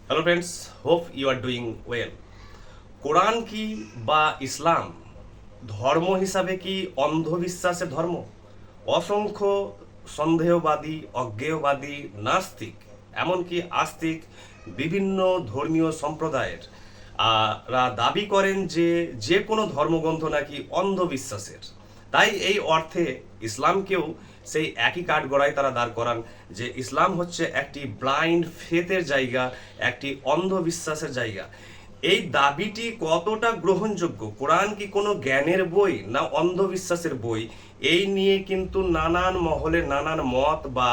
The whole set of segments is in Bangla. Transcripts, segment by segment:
Hello friends, hope you are doing well. কোরআন কি বা ইসলাম ধর্ম হিসাবে কি অন্ধবিশ্বাসের ধর্ম? অসংখ্য সন্দেহবাদী, অজ্ঞেয়বাদী, নাস্তিক, এমনকি আস্তিক বিভিন্ন ধর্মীয় সম্প্রদায়ের রা দাবি করেন যে যে কোনো ধর্মগ্রন্থ নাকি অন্ধবিশ্বাসের। তাই এই অর্থে ইসলামকেও সেই একই কাঠগড়ায় তারা দাঁড় করান যে ইসলাম হচ্ছে একটি ব্লাইন্ড ফেথের জায়গা, একটি অন্ধবিশ্বাসের জায়গা। এই দাবিটি কতটা গ্রহণযোগ্য? কোরআন কি কোনো জ্ঞানের বই না অন্ধবিশ্বাসের বই? এই নিয়ে কিন্তু নানান মহলে নানান মত বা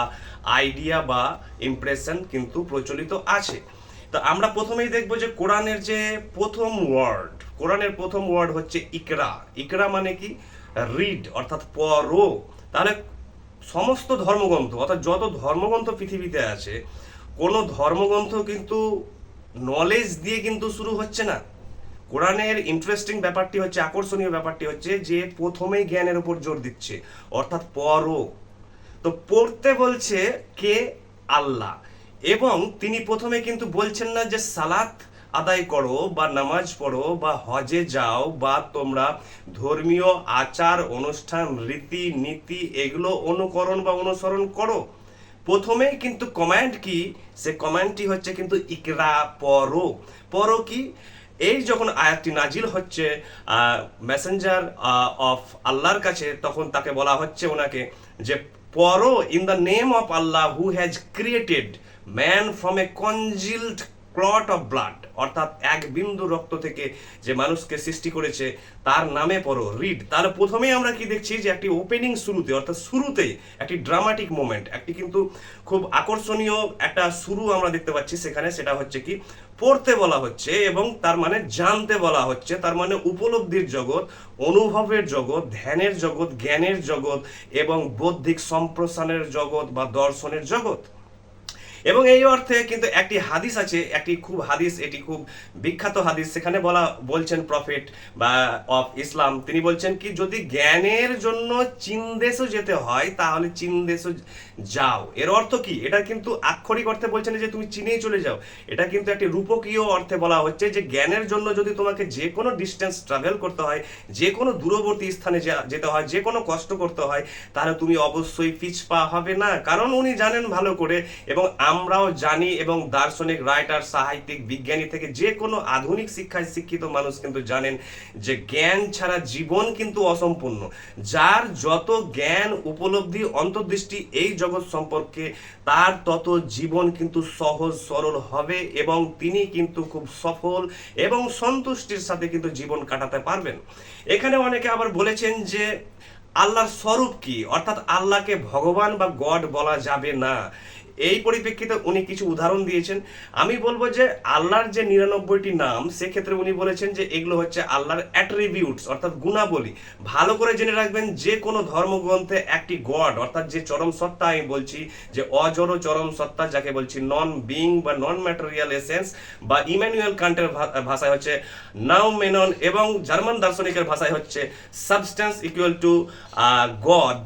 আইডিয়া বা ইমপ্রেশন কিন্তু প্রচলিত আছে। তো আমরা প্রথমেই দেখবো যে কোরআনের প্রথম ওয়ার্ড হচ্ছে ইকরা। ইকরা মানে কি? রিড, অর্থাৎ পড়ো। তাহলে সমস্ত ধর্মগ্রন্থ, অর্থাৎ যত ধর্মগ্রন্থ পৃথিবীতে আছে, কোনো ধর্মগ্রন্থ কিন্তু নলেজ দিয়ে কিন্তু শুরু হচ্ছে না। কোরআনের ইন্টারেস্টিং ব্যাপারটি হচ্ছে, আকর্ষণীয় ব্যাপারটি হচ্ছে যে প্রথমেই জ্ঞানের উপর জোর দিচ্ছে, অর্থাৎ পড়ো। তো পড়তে বলছে কে? আল্লাহ। এবং তিনি প্রথমে কিন্তু বলছেন না যে সালাত আদায় করো বা নামাজ পড়ো বা হজে যাও বা তোমরা ধর্মীয় আচার অনুষ্ঠান রীতি নীতি এগুলো অনুকরণ বা অনুসরণ করো। প্রথমেই কিন্তু কমান্ড কি? সে কমান্ডটি হচ্ছে কিন্তু ইকরা, পড়ো। পড়ো কি? এই যখন আয়াতটি নাজিল হচ্ছে মেসেঞ্জার অফ আল্লাহর কাছে, তখন তাকে বলা হচ্ছে ওনাকে যে পড়ো ইন দ্য নেম অফ আল্লাহ who has created man from a congealed clot of blood, অর্থাৎ এক বিন্দু রক্ত থেকে যে মানুষকে সৃষ্টি করেছে তার নামে পড়ো, রিড। তাহলে প্রথমেই আমরা কি দেখছি যে একটি ওপেনিং শুরুতে, অর্থাৎ শুরুতেই একটি ড্রামাটিক মোমেন্ট, একটি কিন্তু খুব আকর্ষণীয় একটা শুরু আমরা দেখতে পাচ্ছি সেখানে। সেটা হচ্ছে কি? পড়তে বলা হচ্ছে এবং তার মানে জানতে বলা হচ্ছে, তার মানে উপলব্ধির জগৎ, অনুভবের জগৎ, ধ্যানের জগৎ, জ্ঞানের জগৎ এবং বৌদ্ধিক সম্প্রসারণের জগৎ বা দর্শনের জগৎ। এবং এই অর্থে কিন্তু একটি হাদিস আছে, এটি খুব বিখ্যাত হাদিস। সেখানে বলছেন প্রফেট বা অফ ইসলাম, তিনি বলছেন কি, যদি জ্ঞানের জন্য চীন দেশও যেতে হয় তাহলে চীন দেশও যাও। এর অর্থ কি? এটা কিন্তু আক্ষরিক অর্থে বলছেন যে তুমি চীনেই চলে যাও। এটা কিন্তু একটি রূপকীয় অর্থে বলা হচ্ছে যে জ্ঞানের জন্য যদি তোমাকে যে কোনো ডিস্টেন্স ট্রাভেল করতে হয়, যে কোনো দূরবর্তী স্থানে যেতে হয়, যে কোনো কষ্ট করতে হয়, তাহলে তুমি অবশ্যই পিছপা হবে না। কারণ উনি জানেন ভালো করে, এবং আমরাও জানি, এবং দার্শনিক, রাইটার, সাহিত্যিক, বিজ্ঞানী থেকে যে কোনো আধুনিক শিক্ষায় শিক্ষিত মানুষ কিন্তু জানেন যে জ্ঞান ছাড়া জীবন কিন্তু অসম্পূর্ণ। যার যত জ্ঞান, উপলব্ধি, অন্তর্দৃষ্টি এই জগৎ সম্পর্কে, তার তত জীবন কিন্তু সহজ সরল হবে এবং তিনি কিন্তু খুব সফল এবং সন্তুষ্টির সাথে কিন্তু জীবন কাটাতে পারবেন। এখানে অনেকে আবার বলেছেন যে আল্লাহর স্বরূপ কি, অর্থাৎ আল্লাহকে ভগবান বা গড বলা যাবে না। এই পরিপ্রেক্ষিতে উনি কিছু উদাহরণ দিয়েছেন। আমি বলবো যে আল্লাহর যে 99টি নাম, সেক্ষেত্রে উনি বলেছেন যে এগুলো হচ্ছে আল্লাহর অ্যাট্রিবিউটস, অর্থাৎ গুণাবলী। ভালো করে জেনে রাখবেন, যে কোনো ধর্মগ্রন্থে একটি গড, অর্থাৎ যে চরম সত্তা, আমি বলছি যে অজড় চরম সত্তা, যাকে বলছি নন বিং বা নন ম্যাটেরিয়াল এসেন্স, বা ইম্যানুয়েল কান্টের ভাষায় হচ্ছে নাউমেনন, এবং জার্মান দার্শনিকের ভাষায় হচ্ছে সাবস্টেন্স ইকুয়াল টু গড।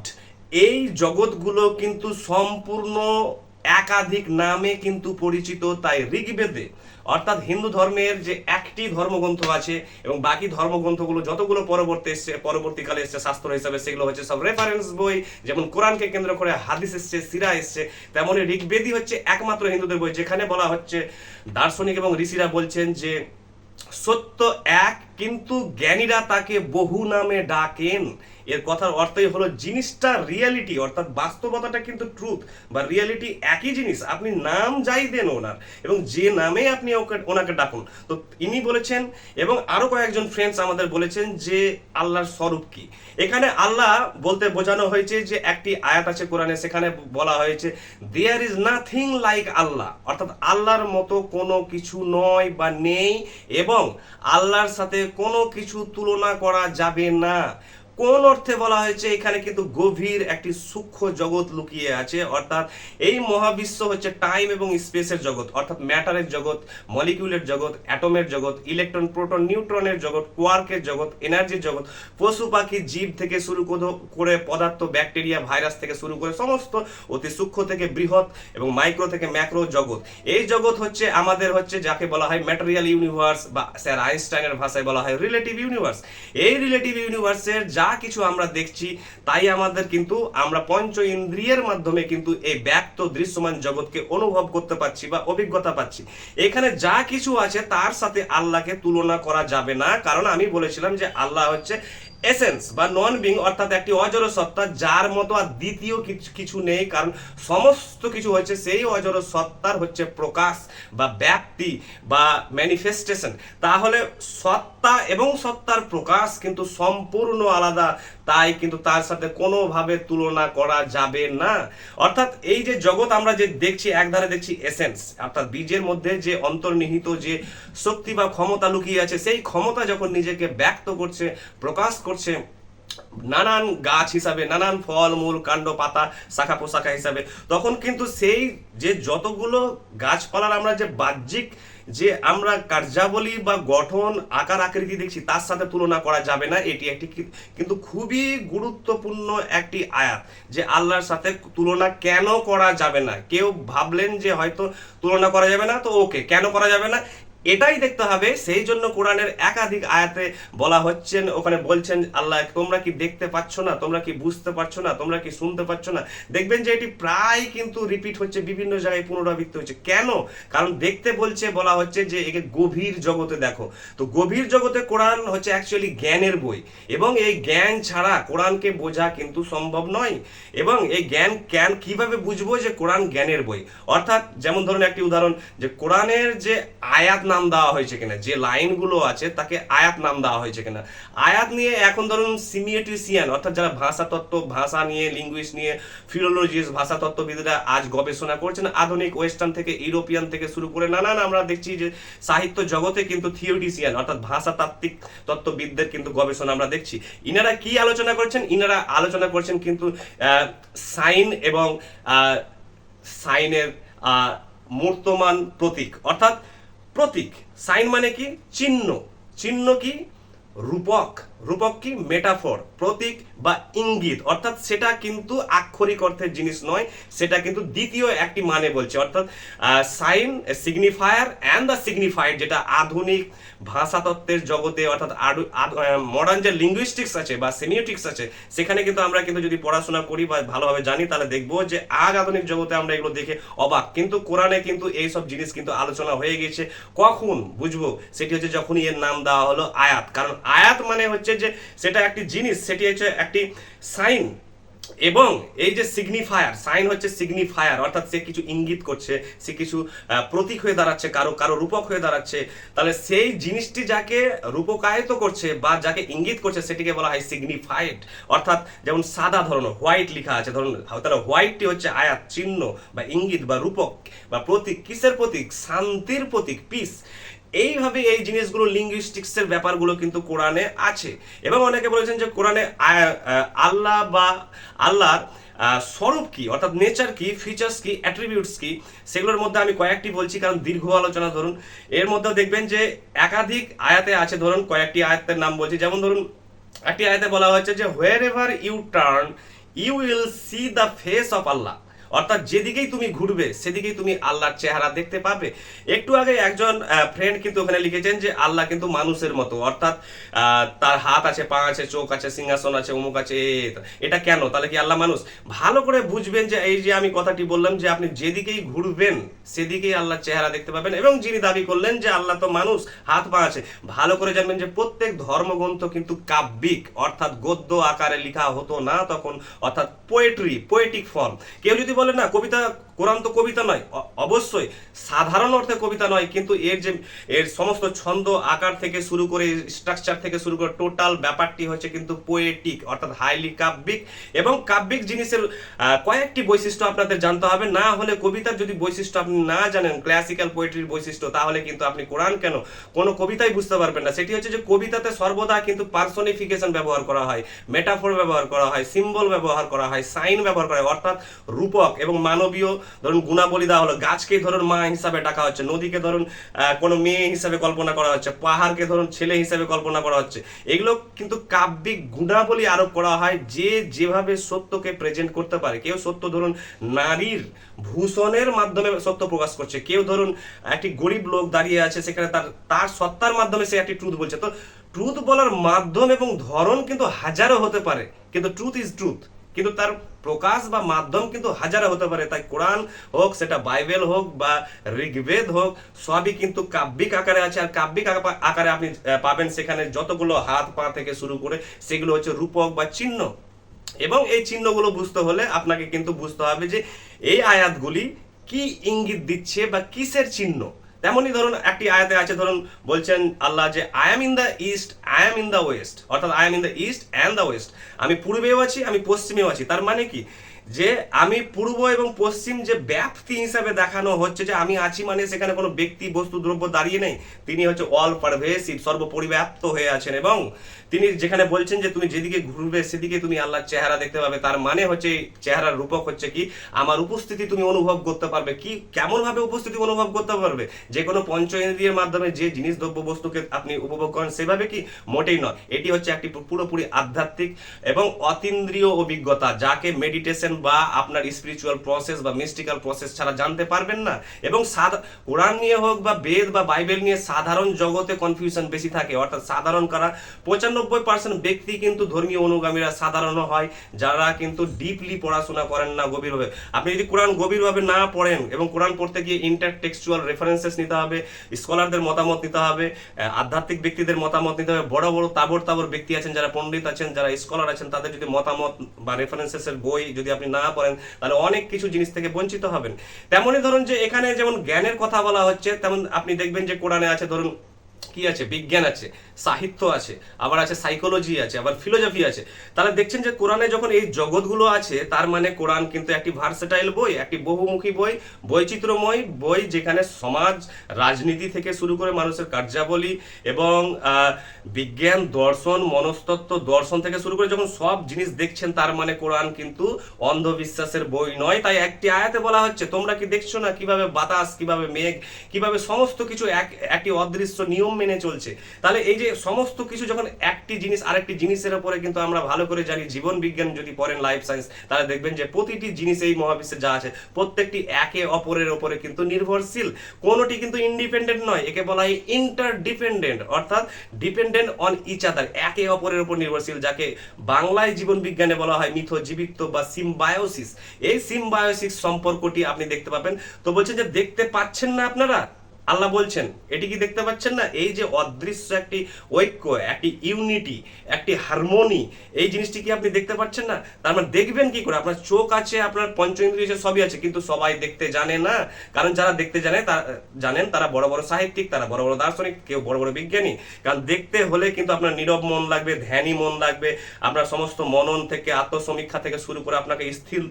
এই জগৎগুলো কিন্তু সম্পূর্ণ একাধিক নামে কিন্তু পরিচিত। তাই ঋগ্বেদে, অর্থাৎ হিন্দু ধর্মের যে একটি ধর্মগ্রন্থ আছে, এবং বাকি ধর্মগ্রন্থগুলো যতগুলো পরবর্তীকালে এসছে শাস্ত্র হিসাবে, সেগুলো হচ্ছে সব রেফারেন্স বই। যেমন কোরআনকে কেন্দ্র করে হাদিস এসছে, সিরা এসছে, তেমনই ঋগ্বেদই হচ্ছে একমাত্র হিন্দুদের বই যেখানে বলা হচ্ছে, দার্শনিক এবং ঋষিরা বলছেন যে সত্য এক, কিন্তু জ্ঞানীরা তাকে বহু নামে ডাকেন। এর কথার অর্থই হলো জিনিসটা রিয়ালিটি, অর্থাৎ বাস্তবতাটা কিন্তু ট্রুথ বা রিয়ালিটি একই জিনিস। আপনি নাম যাই দেন ওনার, এবং যে নামে আপনি ওনাকে ডাকুন। তো ইনি বলেছেন, এবং আরো কয়েকজন ফ্রেন্ডস আমাদের বলেছেন যে আল্লাহর স্বরূপ কি। এখানে আল্লাহ বলতে বোঝানো হয়েছে যে একটি আয়াত আছে কোরআনে, সেখানে বলা হয়েছে দেয়ার ইজ নাথিং লাইক আল্লাহ, অর্থাৎ আল্লাহর মতো কোনো কিছু নয় বা নেই, এবং আল্লাহর সাথে কোনো কিছু তুলনা করা যাবে না। কোন অর্থে বলা হয়েছে এখানে কিন্তু গভীর একটি সূক্ষ্ম জগৎ লুকিয়ে আছে, অর্থাৎ এই মহাবিশ্ব হচ্ছে টাইম এবং স্পেসের জগৎ, অর্থাৎ ম্যাটারের জগৎ, মলিকিউলের জগৎ, অ্যাটমের জগৎ, ইলেকট্রন প্রোটন নিউট্রনের জগৎ, কোয়ার্কের জগৎ, এনার্জির জগৎ, পশু পাখি জীব থেকে শুরু করে পদার্থ, ব্যাকটেরিয়া, ভাইরাস থেকে শুরু করে সমস্ত অতি সূক্ষ্ম থেকে বৃহৎ এবং মাইক্রো থেকে ম্যাক্রো জগৎ। এই জগৎ হচ্ছে আমাদের হচ্ছে যাকে বলা হয় ম্যাটেরিয়াল ইউনিভার্স, বা স্যার আইনস্টাইনের ভাষায় বলা হয় রিলেটিভ ইউনিভার্স। এই রিলেটিভ ইউনিভার্সের যা কিছু আমরা দেখছি তাই আমাদের কিন্তু আমরা পঞ্চ ইন্দ্রিয়ের মাধ্যমে কিন্তু এই ব্যক্ত দৃশ্যমান জগৎকে অনুভব করতে পারছি বা অভিজ্ঞতা পাচ্ছি। এখানে যা কিছু আছে তার সাথে আল্লাহকে তুলনা করা যাবে না, কারণ আমি বলেছিলাম যে আল্লাহ হচ্ছে এসেন্স বা নন বিং, অর্থাৎ একটি অজর সত্তা যার মতো আর দ্বিতীয় কিছু নেই, কারণ সমস্ত কিছু হচ্ছে সেই অজর সত্তার হচ্ছে প্রকাশ বা ব্যাপ্তি বা ম্যানিফেস্টেশন। তাহলে সত্তা এবং সত্তার প্রকাশ কিন্তু সম্পূর্ণ আলাদা, তাই কিন্তু তার সাথে কোনোভাবে তুলনা করা যাবে না। অর্থাৎ এই যে জগৎ আমরা যে দেখছি, একধারে দেখছি এসেন্স, অর্থাৎ বীজের মধ্যে যে অন্তর্নিহিত যে শক্তি বা ক্ষমতা লুকিয়ে আছে, সেই ক্ষমতা যখন নিজেকে ব্যক্ত করছে, প্রকাশ করছে নানান গাছ হিসাবে, নানান ফল মূল কাণ্ড পাতা শাখা পোশাখা হিসাবে, তখন কিন্তু সেই যে যতগুলো গাছপালার আমরা যে বাহ্যিক যে আমরা কার্যাবলী বা গঠন আকার আকৃতি দেখছি তার সাথে তুলনা করা যাবে না। এটি একটি কিন্তু খুবই গুরুত্বপূর্ণ একটি আয়াত, যে আল্লাহর সাথে তুলনা কেন করা যাবে না। কেউ ভাবলেন যে হয়তো তুলনা করা যাবে না, তো ওকে, কেন করা যাবে না এটাই দেখতে হবে। সেই জন্য কোরআনের একাধিক আয়াতে বলা হচ্ছেন, ওখানে বলছেন আল্লাহ, তোমরা কি দেখতে পাচ্ছ না, তোমরা কি বুঝতে পারছো না, তোমরা কি শুনতে পাচ্ছ না। দেখবেন যে এটি প্রায় কিন্তু রিপিট হচ্ছে, বিভিন্ন জায়গায় পুনরাবৃত্তি হচ্ছে। কেন? কারণ দেখতে বলছে, বলা হচ্ছে যে একে গভীর জগতে দেখো। তো গভীর জগতে কোরআন হচ্ছে অ্যাকচুয়ালি জ্ঞানের বই, এবং এই জ্ঞান ছাড়া কোরআনকে বোঝা কিন্তু সম্ভব নয়। এবং এই জ্ঞান কিভাবে বুঝবো যে কোরআন জ্ঞানের বই? অর্থাৎ যেমন ধরুন একটি উদাহরণ, যে কোরআনের যে আয়াত নাম দেওয়া হয়েছে কিনা, যে লাইনগুলো আছে তাকে আয়াত নাম দেওয়া হয়েছে কিনা। আয়াত নিয়ে এখন ধরুন সিমিয়েটিশিয়ান, অর্থাৎ যারা ভাষা তত্ত্ব, ভাষা নিয়ে লিঙ্গুইস্ট নিয়ে ফিলোলজিস্ট, ভাষা তত্ত্ববিদরা আজ গবেষণা করছেন, আধুনিক ওয়েস্টার্ন থেকে ইউরোপিয়ান থেকে শুরু করে নানান আমরা দেখছি যে সাহিত্য জগতে কিন্তু থিওরিটিশিয়ান, অর্থাৎ ভাষাতাত্ত্বিক তত্ত্ববিদদের কিন্তু গবেষণা আমরা দেখছি। ইনারা কি আলোচনা করছেন? ইনারা আলোচনা করছেন কিন্তু সাইন এবং সাইনের মূর্তমান প্রতীক, অর্থাৎ প্রতীক। সাইন মানে কি? চিহ্ন। চিহ্ন কি? রূপক। রূপক কি? মেটাফর। প্রতীক বা ইঙ্গিত, অর্থাৎ সেটা কিন্তু আক্ষরিক অর্থের জিনিস নয়, সেটা কিন্তু দ্বিতীয় একটি মানে বলছে। অর্থাৎ সাইন, সিগনিফায়ার অ্যান্ড দ্য সিগনিফাইড, যেটা আধুনিক ভাষাতত্ত্বের জগতে, অর্থাৎ মডার্ন যে লিঙ্গুইস্টিক্স আছে বা সেমিওটিক্স আছে, সেখানে কিন্তু আমরা কিন্তু যদি পড়াশোনা করি বা ভালোভাবে জানি, তাহলে দেখবো যে আজ আধুনিক জগতে আমরা এগুলো দেখে অবাক। কিন্তু কোরআনে কিন্তু এইসব জিনিস কিন্তু আলোচনা হয়ে গেছে। কখন বুঝবো? সেটি হচ্ছে যখনই এর নাম দেওয়া হলো আয়াত। কারণ আয়াত মানে হচ্ছে যে সেটা একটি জিনিস, সেটি হচ্ছে একটি সাইন। এবং এই যে সিগনিফায়ার, সাইন হচ্ছে সিগনিফায়ার, অর্থাৎ সে কিছু ইঙ্গিত করছে, সে কিছু প্রতীক হয়ে দাঁড়াচ্ছে, কারো রূপক হয়ে দাঁড়াচ্ছে। তাহলে সেই জিনিসটি যাকে রূপকায়িত করছে বা যাকে ইঙ্গিত করছে সেটিকে বলা হয় সিগনিফাইড। অর্থাৎ যেমন সাদা ধরুন হোয়াইট লেখা আছে, ধরুন, তাহলে হোয়াইটটি হচ্ছে আয়াত, চিহ্ন বা ইঙ্গিত বা রূপক বা প্রতীক। কিসের প্রতীক? শান্তির প্রতীক, পিস। এইভাবে এই জিনিসগুলো লিঙ্গুইস্টিক্সের ব্যাপারগুলো কিন্তু কোরআনে আছে। এবং অনেকে বলেছেন যে কোরআনে আল্লাহ বা আল্লাহর স্বরূপ কি, অর্থাৎ নেচার কি, ফিচার্স কি, অ্যাট্রিবিউটস কি, সেগুলোর মধ্যে আমি কয়েকটি বলছি, কারণ দীর্ঘ আলোচনা। ধরুন এর মধ্যে দেখবেন যে একাধিক আয়াতে আছে, ধরুন কয়েকটি আয়াতের নাম বলছি। যেমন ধরুন একটি আয়াতে বলা হচ্ছে যে wherever you turn you will see the face of আল্লাহ, অর্থাৎ যেদিকেই তুমি ঘুরবে সেদিকেই তুমি আল্লাহর চেহারা দেখতে পাবে। একটু আগে একজন ফ্রেন্ড কিন্তু ওখানে লিখেছেন যে আল্লাহ কিন্তু মানুষের মতো, অর্থাৎ তার হাত আছে, পা আছে, চোখ আছে, সিংহাসন আছে, অমুক আছে। এটা কেন? তাহলে কি আল্লাহ মানুষ? ভালো করে বুঝবেন যে এই যে আমি কথাটি বললাম যে আপনি যেদিকেই ঘুরবেন সেদিকেই আল্লাহর চেহারা দেখতে পাবেন। এবং যিনি দাবি করলেন যে আল্লাহ তো মানুষ, হাত পা আছে, ভালো করে জানবেন যে প্রত্যেক ধর্মগ্রন্থ কিন্তু কাব্যিক, অর্থাৎ গদ্য আকারে লেখা হতো না তখন, অর্থাৎ পোয়েট্রি, পোয়েটিক ফর্ম। কেউ যদি বলে না কবিতা কোরআন তো কবিতা নয়, অবশ্যই সাধারণ অর্থে কবিতা নয়, কিন্তু এর সমস্ত ছন্দ আকার থেকে শুরু করে স্ট্রাকচার থেকে শুরু করে টোটাল ব্যাপারটি হচ্ছে কিন্তু পোয়েটিক, অর্থাৎ হাইলি কাব্যিক। এবং কাব্যিক জিনিসের কয়েকটি বৈশিষ্ট্য আপনাদের জানতে হবে, না হলে কবিতার যদি বৈশিষ্ট্য আপনি না জানেন, ক্লাসিক্যাল পোয়েট্রির বৈশিষ্ট্য, তাহলে কিন্তু আপনি কোরআন কেন কোনো কবিতাই বুঝতে পারবেন না। সেটি হচ্ছে যে কবিতাতে সর্বদা কিন্তু পার্সোনিফিকেশন ব্যবহার করা হয়, মেটাফোর ব্যবহার করা হয়, সিম্বল ব্যবহার করা হয়, সাইন ব্যবহার করা হয়, অর্থাৎ রূপক এবং মানবীয় ধরুন গুণাবলী দেওয়া হলো। গাছকে ধরুন মা হিসাবে ডাকা হচ্ছে, নদীকে ধরুন কোনো মেয়ে হিসাবে কল্পনা করা হচ্ছে, পাহাড়কে ধরুন ছেলে হিসাবে কল্পনা করা হচ্ছে। এগুলো কিন্তু কাব্যিক গুণাবলী আরোপ করা হয়, যে যেভাবে সত্যকে প্রেজেন্ট করতে পারে। কেউ সত্য ধরুন নারীর ভূষণের মাধ্যমে সত্য প্রকাশ করছে, কেউ ধরুন একটি গরিব লোক দাঁড়িয়ে আছে, সেখানে তার সত্তার মাধ্যমে সে একটি ট্রুথ বলছে। তো ট্রুথ বলার মাধ্যম এবং ধরন কিন্তু হাজারো হতে পারে, কিন্তু ট্রুথ ইজ ট্রুথ, কিন্তু তার প্রকাশ বা মাধ্যম কিন্তু হাজারো হতে পারে। তাই কোরআন হোক, সেটা বাইবেল হোক বা ঋগ্বেদ হোক, সবই কিন্তু কাব্যিক আকারে আছে। আর কাব্যিক আকারে আপনি পাবেন সেখানে যতগুলো হাত পা থেকে শুরু করে সেগুলো হচ্ছে রূপক বা চিহ্ন। এবং এই চিহ্নগুলো বুঝতে হলে আপনাকে কিন্তু বুঝতে হবে যে এই আয়াতগুলি কি ইঙ্গিত দিচ্ছে বা কিসের চিহ্ন। তেমনই ধরুন একটি আয়াতে আছে, ধরুন বলছেন আল্লাহ যে I am in the east, I am in the west, অর্থাৎ I am in the east and the west, আমি পূর্বেও আছি, আমি পশ্চিমেও আছি। তার মানে কি, যে আমি পূর্ব এবং পশ্চিম যে ব্যাপ্তি হিসাবে দেখানো হচ্ছে, যে আমি আছি মানে সেখানে কোনো ব্যক্তি বস্তু দ্রব্য দাঁড়িয়ে নেই, তিনি হচ্ছে অল পারভেসিভ, সর্বপরিব্যাপ্ত হয়ে আছেন। এবং তিনি যেখানে বলছেন যে তুমি যেদিকে ঘুরবে সেদিকে তুমি আল্লাহর চেহারা দেখতে পাবে, তার মানে হচ্ছে চেহারার রূপক হচ্ছে কি, আমার উপস্থিতি তুমি অনুভব করতে পারবে। কি কেমন ভাবে উপস্থিতি অনুভব করতে পারবে? যে কোনো পঞ্চ ইন্দ্রিয়ের মাধ্যমে যে জিনিস দ্রব্য বস্তুকে আপনি উপভোগ করেন সেভাবে কি? মোটেই নয়। এটি হচ্ছে একটি পুরোপুরি আধ্যাত্মিক এবং অতীন্দ্রিয় অভিজ্ঞতা, যাকে মেডিটেশন বা আপনার স্পিরিচুয়াল প্রসেস বা মিস্টিক্যাল প্রসেস ছাড়া জানতে পারবেন না। এবং কোরআন নিয়ে হোক বা বেদ বা বাইবেল নিয়ে সাধারণ জগতে কনফিউশন বেশি থাকে, অর্থাৎ সাধারণ কারা 95% ব্যক্তি কিন্তু ধর্মীয় অনুগামীরা সাধারণ হয়, যারা কিন্তু ডিপলি পড়াশোনা করেন না গভীরভাবে। আপনি যদি কোরআন গভীরভাবে না পড়েন, এবং কোরআন পড়তে গিয়ে ইন্টারটেক্সচুয়াল রেফারেন্সেস নিতে হবে, স্কলারদের মতামত নিতে হবে, আধ্যাত্মিক ব্যক্তিদের মতামত নিতে হবে, বড় বড় তাবর ব্যক্তি আছেন, যারা পণ্ডিত আছেন, যারা স্কলার আছেন, তাদের যদি মতামত বা রেফারেন্সেসের বই যদি আপনি না পড়েন, তাহলে অনেক কিছু জিনিস থেকে বঞ্চিত হবেন। তেমনই ধরুন যে এখানে যেমন জ্ঞানের কথা বলা হচ্ছে, তেমন আপনি দেখবেন যে কোরআনে আছে ধরুন কি আছে, বিজ্ঞান আছে, সাহিত্য আছে, আবার আছে সাইকোলজি আছে, আবার ফিলোসফি আছে। তাহলে দেখছেন যে কোরআনে যখন এই জগৎগুলো আছে, তার মানে কোরআন কিন্তু একটি ভার্সেটাইল বই, একটি বহুমুখী বই, বৈচিত্র্যময় বই, যেখানে সমাজ রাজনীতি থেকে শুরু করে মানুষের কার্যাবলী এবং বিজ্ঞান, দর্শন, মনস্তত্ত্ব, দর্শন থেকে শুরু করে যখন সব জিনিস দেখছেন, তার মানে কোরআন কিন্তু অন্ধবিশ্বাসের বই নয়। তাই একটি আয়াতে বলা হচ্ছে, তোমরা কি দেখছো না কিভাবে বাতাস, কিভাবে মেঘ, কিভাবে সমস্ত কিছু একটি অদৃশ্য নিয়ম মেনে চলছে। তাহলে এই যে সমস্ত কিছু যখন একটি জিনিস আরেকটি জিনিসের উপরে, কিন্তু আমরা ভালো করে জানি, জীবন বিজ্ঞান যদি পড়েন, লাইফ সায়েন্স, তাহলে দেখবেন যে প্রতিটি জিনিস এই মহাবিশ্বে যা আছে প্রত্যেকটি একে অপরের উপরে কিন্তু নির্ভরশীল, কোনোটি কিন্তু ইন্ডিপেন্ডেন্ট নয়। একে বলা হয় ইন্টারডিপেন্ডেন্ট, অর্থাৎ ডিপেন্ডেন্ট অন ইচ আদার, একে অপরের উপর নির্ভরশীল, যাকে বাংলায় জীবন বিজ্ঞানে বলা হয় মিথজীবিত্ব বা সিম্বায়োসিস। এই সিম্বায়োসিস সম্পর্কটি আপনি দেখতে পাবেন। তো বলছেন যে দেখতে পাচ্ছেন না আপনারা, আল্লাহ বলছেন এটি কি দেখতে পাচ্ছেন না? এই যে অদৃশ্য একটি ঐক্য, একটি ইউনিটি, একটি হারমোনি, এই জিনিসটি কি আপনি দেখতে পাচ্ছেন না? তার মানে দেখবেন কি করে? আপনার চোখ আছে, আপনার পঞ্চ ইন্দ্রিয় আছে, সবই আছে, কিন্তু সবাই দেখতে জানে না। কারণ যারা দেখতে জানেন তারা বড় বড় সাহিত্যিক, তারা বড় বড় দার্শনিক, কেউ বড় বড় বিজ্ঞানী। কারণ দেখতে হলে কিন্তু আপনার নীরব মন লাগবে, ধ্যানী মন লাগবে, আপনার সমস্ত মনন থেকে, আত্মসমীক্ষা থেকে শুরু করে আপনাকে স্থির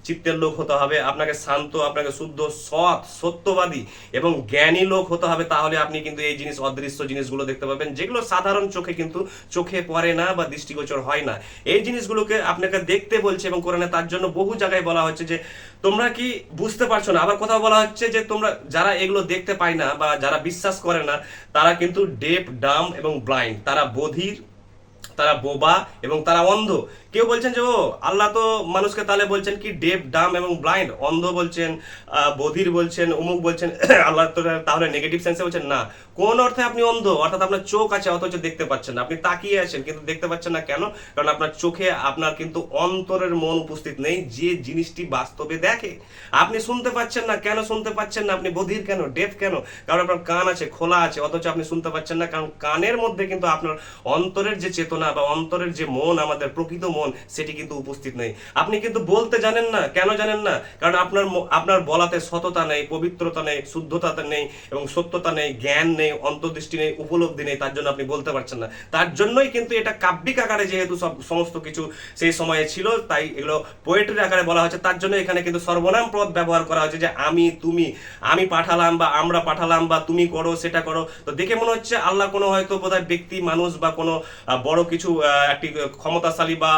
চিত্তের লোক হতে হবে, আপনাকে শান্ত, আপনাকে শুদ্ধ, সৎ, সত্যবাদী এবং জ্ঞানী লোক হতে হবে। তাহলে আপনি কিন্তু এই জিনিস, অদৃশ্য জিনিসগুলো দেখতে পাবেন, যেগুলো সাধারণ চোখে কিন্তু চোখে পড়ে না বা দৃষ্টিগোচর হয় না। এই জিনিসগুলোকে আপনাকে দেখতে বলছে, এবং কোরআনে তার জন্য বহু জায়গায় বলা হচ্ছে যে তোমরা কি বুঝতে পারছো না। আবার কোথাও বলা হচ্ছে যে তোমরা যারা এগুলো দেখতে পায় না বা যারা বিশ্বাস করে না, তারা কিন্তু ডেফ, ডাম এবং ব্লাইন্ড, তারা বধির, তারা বোবা এবং তারা অন্ধ। কেউ বলছেন যে ও আল্লাহ তো মানুষকে তাহলে বলছেন কি ডেফ, ডাম এবং ব্লাইন্ড, অন্ধ বলছেন, বধির বলছেন, অমুক বলছেন, আল্লাহ তো তাহলে নেগেটিভ সেন্সে বলছেন না। কোন অর্থে আপনি অন্ধ? অর্থাৎ আপনার চোখ আছে অথচ দেখতে পাচ্ছেন না, আপনি তাকিয়ে আছেন কিন্তু দেখতে পাচ্ছেন না। কেন? কারণ আপনার চোখে আপনার কিন্তু অন্তরের মন উপস্থিত নেই, যে জিনিসটি বাস্তবে দেখে। আপনি শুনতে পাচ্ছেন না, কেন শুনতে পাচ্ছেন না? আপনি বধির কেন, ডেফ কেন? কারণ আপনার কান আছে, খোলা আছে, অথচ আপনি শুনতে পাচ্ছেন না। কারণ কানের মধ্যে কিন্তু আপনার অন্তরের যে চেতনা বা অন্তরের যে মন, আমাদের প্রকৃত মন সেটি কিন্তু উপস্থিত নেই। আপনি কিন্তু বলতে জানেন না, কেন জানেন না? কারণ আপনার বলাতে সততা নেই, পবিত্রতা নেই, শুদ্ধতা নেই এবং সত্যতা নেই, জ্ঞান নেই, অন্তর্দৃষ্টি নেই, উপলব্ধি নেই, তার জন্য আপনি বলতে পারছেন না। তার জন্যই কিন্তু এটা কাব্যিক আকারে যেহেতু সমস্ত কিছু সেই সময়ে ছিল, তাই এগুলো পোয়েট্রির আকারে বলা হচ্ছে। তার জন্য এখানে কিন্তু সর্বনাম পদ ব্যবহার করা হচ্ছে, যে আমি, তুমি, আমি পাঠালাম বা আমরা পাঠালাম বা তুমি করো সেটা করো। তো দেখে মনে হচ্ছে আল্লাহ কোনো হয়তো বোধহয় ব্যক্তি, মানুষ বা কোনো বড় কিছু একটি ক্ষমতাশালী বা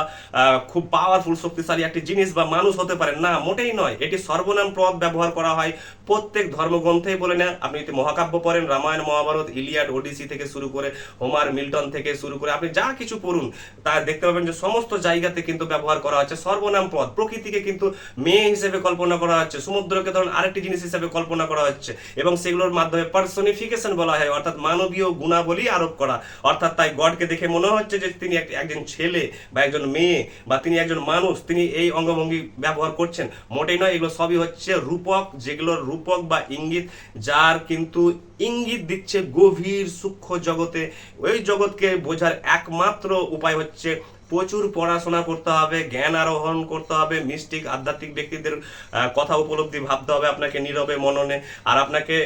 খুব পাওয়ারফুল, শক্তিশালী একটি জিনিস বা মানুষ হতে পারে না, মোটেই নয়। এটি সর্বনাম পদ ব্যবহার করা হয় প্রত্যেক ধর্মগ্রন্থেই। বলে না, আপনি যদি মহাকাব্য পড়েন, রামায়ণ, মহাভারত, ইলিয়াড, ওডিসি থেকে শুরু করে হোমার, মিল্টন থেকে শুরু করে আপনি যা কিছু পড়ুন, তা দেখতে পাবেন যে সমস্ত জায়গাতে কিন্তু ব্যবহার করা হচ্ছে সর্বনাম পদ। প্রকৃতিকে কিন্তু মেয়ে হিসেবে কল্পনা করা হচ্ছে, সমুদ্রকে ধরুন আরেকটি জিনিস হিসেবে কল্পনা করা হচ্ছে, এবং সেগুলোর মাধ্যমে পার্সনিফিকেশন বলা হয়, অর্থাৎ মানবীয় গুণাবলী আরোপ করা। অর্থাৎ তাই গডকে দেখে মনে হচ্ছে যে তিনি একজন ছেলে বা একজন মেয়ে বা তিনি একজন মানুষ, তিনি এই অঙ্গভঙ্গি ব্যবহার করছেন, মোটেই নয়। এগুলো সবই হচ্ছে রূপক, যেগুলোর রূপক বা ইঙ্গিত, যার কিন্তু ইঙ্গিত দিচ্ছে গভীর সূক্ষ্ম জগতে। ওই জগৎকে বোঝার একমাত্র উপায় হচ্ছে প্রচুর পড়াশোনা করতে হবে, জ্ঞান আরোহণ করতে হবে, মিস্টিক আধ্যাত্মিক ব্যক্তিদের কথা উপলব্ধি ভাবতে হবে আপনাকে নীরবে মননে। আর আপনাকে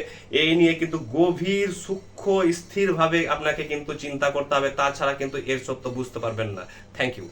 এই নিয়ে কিন্তু গভীর সূক্ষ্ম স্থিরভাবে আপনাকে কিন্তু চিন্তা করতে হবে, তাছাড়া কিন্তু এর সত্য বুঝতে পারবেন না। Thank you.